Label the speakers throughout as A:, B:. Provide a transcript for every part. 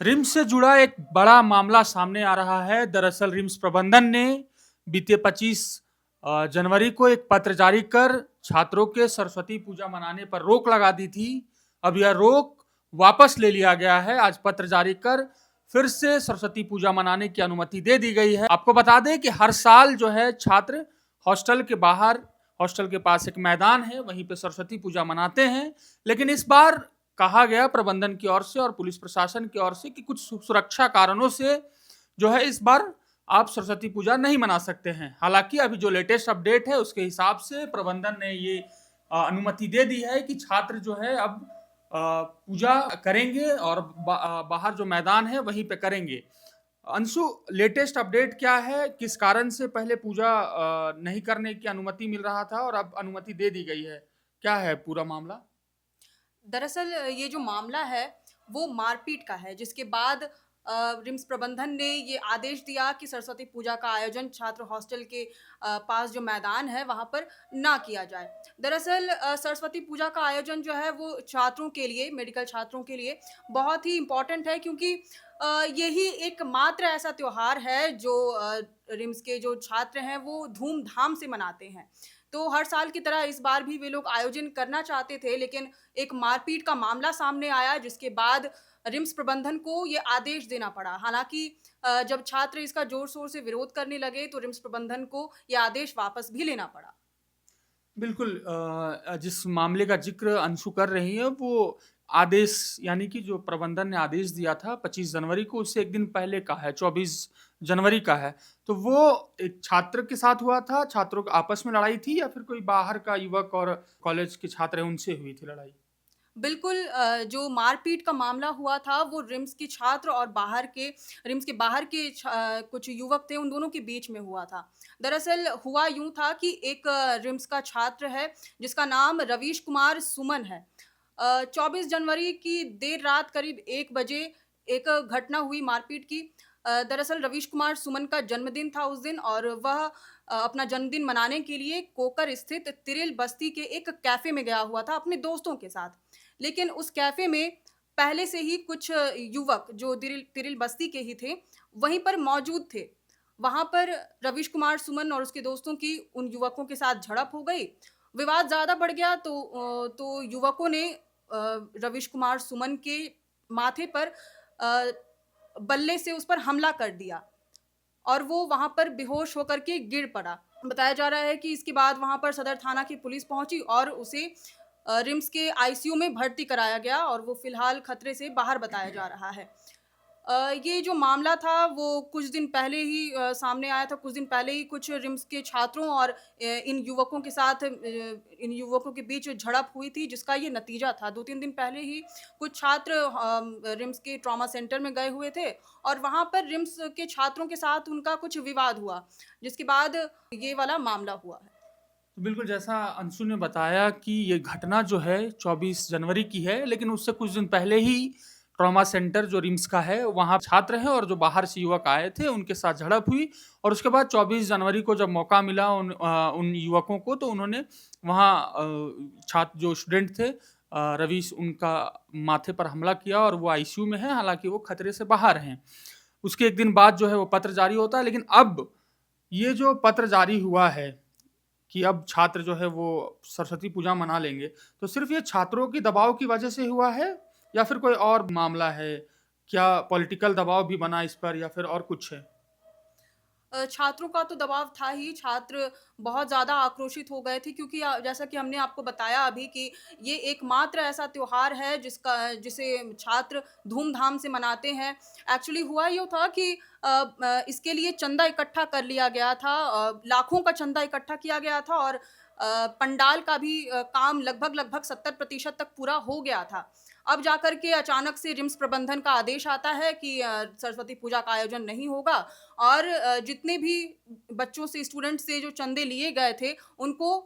A: RIMS से जुड़ा एक बड़ा मामला सामने आ रहा है। दरअसल रिम्स प्रबंधन ने बीते 25 जनवरी को एक पत्र जारी कर छात्रों के सरस्वती पूजा मनाने पर रोक लगा दी थी। अब यह रोक वापस ले लिया गया है। आज पत्र जारी कर फिर से सरस्वती पूजा मनाने की अनुमति दे दी गई है। आपको बता दें कि हर साल जो है छात्र हॉस्टल के बाहर, हॉस्टल के पास एक मैदान है, वहीं पे सरस्वती पूजा मनाते हैं। लेकिन इस बार कहा गया प्रबंधन की ओर से और पुलिस प्रशासन की ओर से कि कुछ सुरक्षा कारणों से जो है इस बार आप सरस्वती पूजा नहीं मना सकते हैं। हालांकि अभी जो लेटेस्ट अपडेट है उसके हिसाब से प्रबंधन ने ये अनुमति दे दी है कि छात्र जो है अब पूजा करेंगे और बाहर जो मैदान है वहीं पे करेंगे। अंशु, लेटेस्ट अपडेट क्या है? किस कारण से पहले पूजा नहीं करने की अनुमति मिल रहा था और अब अनुमति दे दी गई है? क्या है पूरा मामला?
B: दरअसल ये जो मामला है वो मारपीट का है, जिसके बाद रिम्स प्रबंधन ने ये आदेश दिया कि सरस्वती पूजा का आयोजन छात्र हॉस्टल के पास जो मैदान है वहाँ पर ना किया जाए। दरअसल सरस्वती पूजा का आयोजन जो है वो छात्रों के लिए, मेडिकल छात्रों के लिए बहुत ही इम्पोर्टेंट है, क्योंकि यही एकमात्र ऐसा त्योहार है जो रिम्स के जो छात्र हैं वो धूम-धाम से मनाते हैं। तो हर साल की तरह इस बार भी वे लोग आयोजन करना चाहते थे, लेकिन एक मारपीट का मामला सामने आया, जिसके बाद रिम्स प्रबंधन को ये आदेश देना पड़ा। हालाँकि जब छात्र इसका ज़ोर-शोर से विरोध करने लगे तो रिम्स प्रबंधन को ये आदेश वापस भी लेना पड़ा।
A: बिल्कुल, जिस मामले का ज़िक्र अंशु कर रही हैं वो आदेश, यानी कि जो प्रबंधन ने आदेश दिया था 25 जनवरी को, उससे 1 दिन पहले का है, 24 जनवरी का है। तो वो एक छात्र के साथ हुआ था, छात्रों की आपस में लड़ाई थी या फिर कोई बाहर का युवक और कॉलेज के छात्र हैं उनसे हुई थी लड़ाई?
B: बिल्कुल, जो मारपीट का मामला हुआ था वो रिम्स के छात्र और रिम्स के बाहर के कुछ युवक थे, उन दोनों के बीच में हुआ था। दरअसल हुआ यूँ था कि एक रिम्स का छात्र है जिसका नाम रवीश कुमार सुमन है। 24 जनवरी की देर रात करीब 1 बजे एक घटना हुई मारपीट की। दरअसल रवीश कुमार सुमन का जन्मदिन था उस दिन, और वह अपना जन्मदिन मनाने के लिए कोकर स्थित तिरिल बस्ती के एक कैफ़े में गया हुआ था अपने दोस्तों के साथ। लेकिन उस कैफ़े में पहले से ही कुछ युवक जो तिरिल बस्ती के ही थे, वहीं पर मौजूद थे। वहाँ पर रवीश कुमार सुमन और उसके दोस्तों की उन युवकों के साथ झड़प हो गई। विवाद ज़्यादा बढ़ गया तो युवकों ने रवीश कुमार सुमन के माथे पर अ, बल्ले से उस पर हमला कर दिया और वो वहाँ पर बेहोश होकर के गिर पड़ा। बताया जा रहा है कि इसके बाद वहाँ पर सदर थाना की पुलिस पहुँची और उसे रिम्स के आईसीयू में भर्ती कराया गया और वो फ़िलहाल खतरे से बाहर बताया जा रहा है। ये जो मामला था वो कुछ दिन पहले ही सामने आया था। कुछ दिन पहले ही कुछ रिम्स के छात्रों और इन युवकों के बीच झड़प हुई थी, जिसका ये नतीजा था। 2-3 दिन पहले ही कुछ छात्र रिम्स के ट्रॉमा सेंटर में गए हुए थे और वहाँ पर रिम्स के छात्रों के साथ उनका कुछ विवाद हुआ, जिसके बाद ये वाला मामला हुआ है।
A: तो बिल्कुल, जैसा अंशु ने बताया कि ये घटना जो है 24 जनवरी की है, लेकिन उससे कुछ दिन पहले ही ट्रॉमा सेंटर जो रिम्स का है, वहाँ छात्र हैं और जो बाहर से युवक आए थे, उनके साथ झड़प हुई और उसके बाद 24 जनवरी को जब मौका मिला उन युवकों को, तो उन्होंने वहाँ छात्र जो स्टूडेंट थे, रवीश, उनका माथे पर हमला किया और वो आईसीयू में है, हालाँकि वो खतरे से बाहर हैं। उसके 1 दिन बाद जो है वो पत्र जारी होता है, लेकिन अब ये जो पत्र जारी हुआ है कि अब छात्र जो है वो सरस्वती पूजा मना लेंगे, तो सिर्फ़ ये छात्रों के दबाव की वजह से हुआ है या फिर कोई और मामला है? क्या पॉलिटिकल दबाव भी बना इस पर या फिर और कुछ है?
B: छात्रों का तो दबाव था ही, छात्र बहुत ज़्यादा आक्रोशित हो गए थे, क्योंकि जैसा कि हमने आपको बताया अभी कि ये एकमात्र ऐसा त्योहार है जिसे छात्र धूम-धाम से मनाते हैं। एक्चुअली हुआ यूँ था कि इसके लिए चंदा इकट्ठा कर लिया गया था, लाखों का चंदा इकट्ठा किया गया था और पंडाल का भी काम लगभग-लगभग 70% तक पूरा हो गया था। अब जाकर के अचानक से रिम्स प्रबंधन का आदेश आता है कि सरस्वती पूजा का आयोजन नहीं होगा और जितने भी बच्चों से, स्टूडेंट से जो चंदे लिए गए थे, उनको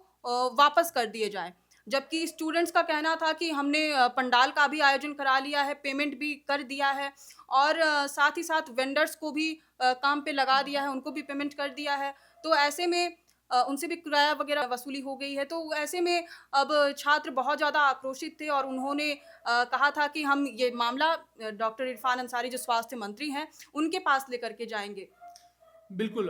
B: वापस कर दिए जाएँ। जबकि स्टूडेंट्स का कहना था कि हमने पंडाल का भी आयोजन करा लिया है, पेमेंट भी कर दिया है और साथ ही साथ वेंडर्स को भी काम पे लगा दिया है, उनको भी पेमेंट कर दिया है। तो ऐसे में उनसे भी किराया वगैरह वसूली हो गई है। तो ऐसे में अब छात्र बहुत ज़्यादा आक्रोशित थे और उन्होंने कहा था कि हम ये मामला डॉक्टर इरफान अंसारी जो स्वास्थ्य मंत्री हैं, उनके पास लेकर के जाएँगे।
A: बिल्कुल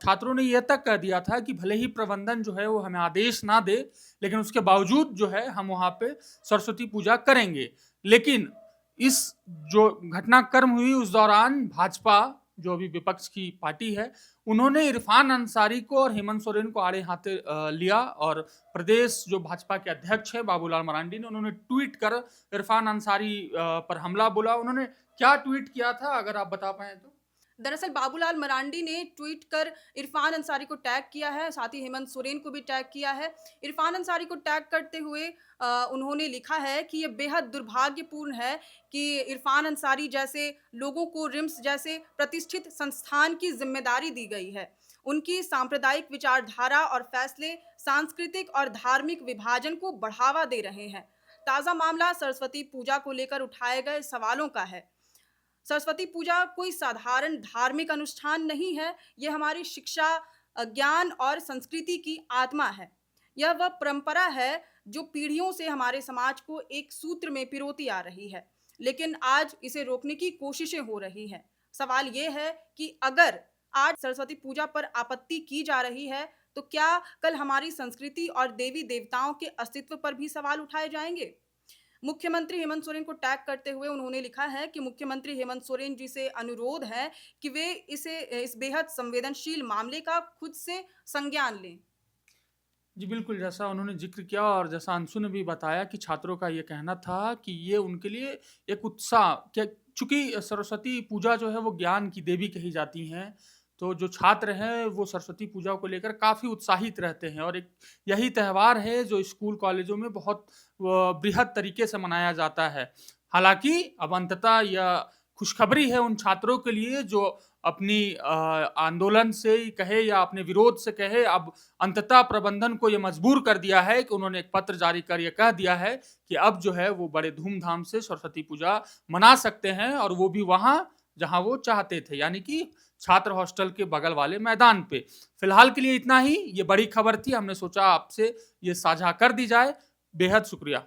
A: छात्रों ने यह तक कह दिया था कि भले ही प्रबंधन जो है वो हमें आदेश ना दे, लेकिन उसके बावजूद जो है हम वहाँ पे सरस्वती पूजा करेंगे। लेकिन इस जो घटनाक्रम हुई उस दौरान भाजपा जो अभी विपक्ष की पार्टी है, उन्होंने इरफान अंसारी को और हेमंत सोरेन को आड़े हाथे लिया और प्रदेश जो भाजपा के अध्यक्ष है बाबूलाल मरांडी ने उन्होंने ट्वीट कर इरफान अंसारी पर हमला बोला। उन्होंने क्या ट्वीट किया था अगर आप बता पाएँ तो?
B: दरअसल बाबूलाल मरांडी ने ट्वीट कर इरफान अंसारी को टैग किया है, साथ ही हेमंत सोरेन को भी टैग किया है। इरफान अंसारी को टैग करते हुए उन्होंने लिखा है कि ये बेहद दुर्भाग्यपूर्ण है कि इरफान अंसारी जैसे लोगों को रिम्स जैसे प्रतिष्ठित संस्थान की जिम्मेदारी दी गई है। उनकी सांप्रदायिक विचारधारा और फैसले सांस्कृतिक और धार्मिक विभाजन को बढ़ावा दे रहे हैं। ताज़ा मामला सरस्वती पूजा को लेकर उठाए गए सवालों का है। सरस्वती पूजा कोई साधारण धार्मिक अनुष्ठान नहीं है, यह हमारी शिक्षा, ज्ञान और संस्कृति की आत्मा है। यह वह परंपरा है जो पीढ़ियों से हमारे समाज को एक सूत्र में पिरोती आ रही है, लेकिन आज इसे रोकने की कोशिशें हो रही हैं। सवाल ये है कि अगर आज सरस्वती पूजा पर आपत्ति की जा रही है, तो क्या कल हमारी संस्कृति और देवी-देवताओं के अस्तित्व पर भी सवाल उठाए जाएँगे? मुख्यमंत्री हेमंत सोरेन को टैग करते हुए उन्होंने लिखा है कि मुख्यमंत्री हेमंत सोरेन जी से अनुरोध है कि वे इस बेहद संवेदनशील मामले का खुद से संज्ञान लें।
A: जी बिल्कुल, जैसा उन्होंने ज़िक्र किया और जैसा अंशु ने भी बताया कि छात्रों का ये कहना था कि ये उनके लिए एक उत्साह क्या, चूँकि सरस्वती पूजा जो है वो ज्ञान की देवी कही जाती हैं, तो जो छात्र हैं वो सरस्वती पूजा को लेकर काफ़ी उत्साहित रहते हैं और एक यही त्योहार है जो स्कूल कॉलेजों में बहुत बृहद तरीके से मनाया जाता है। हालाँकि अब अंततः यह खुशखबरी है उन छात्रों के लिए जो अपनी आंदोलन से ही कहे या अपने विरोध से कहे, अब अंततः प्रबंधन को ये मजबूर कर दिया है कि उन्होंने एक पत्र जारी कर ये कह दिया है कि अब जो है वो बड़े धूमधाम से सरस्वती पूजा मना सकते हैं और वो भी वहाँ जहाँ वो चाहते थे, यानी कि छात्र हॉस्टल के बगल वाले मैदान पे। फिलहाल के लिए इतना ही, ये बड़ी खबर थी, हमने सोचा आपसे ये साझा कर दी जाए। बेहद शुक्रिया।